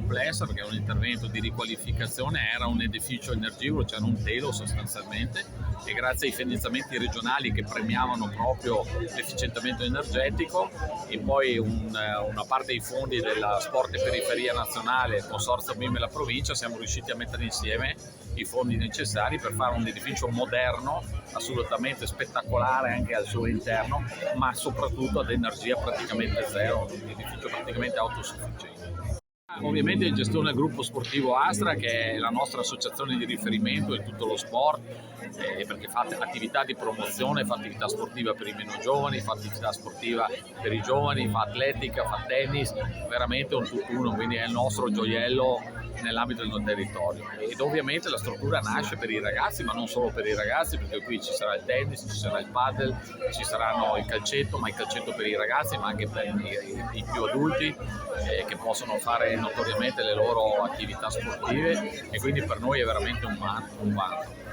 complessa perché è un intervento di riqualificazione, era un edificio energivoro, c'era un telo sostanzialmente, e grazie ai finanziamenti regionali che premiavano proprio l'efficientamento energetico e poi una parte dei fondi della Sport e Periferia Nazionale, il Consorzio BIM e la provincia, siamo riusciti a mettere insieme i fondi necessari per fare un edificio moderno, assolutamente spettacolare anche al suo interno, ma soprattutto ad energia praticamente zero, un edificio praticamente autosufficiente. Ovviamente in gestione del gruppo sportivo Astra, che è la nostra associazione di riferimento in tutto lo sport, perché fa attività di promozione, fa attività sportiva per i meno giovani, fa attività sportiva per i giovani, fa atletica, fa tennis, veramente un tutt'uno, quindi è il nostro gioiello nell'ambito del nostro territorio. Ed ovviamente la struttura nasce per i ragazzi, ma non solo per i ragazzi, perché qui ci sarà il tennis, ci sarà il padel, ci saranno il calcetto, ma il calcetto per i ragazzi, ma anche per i più adulti, che possono fare notoriamente le loro attività sportive, e quindi per noi è veramente un vanto.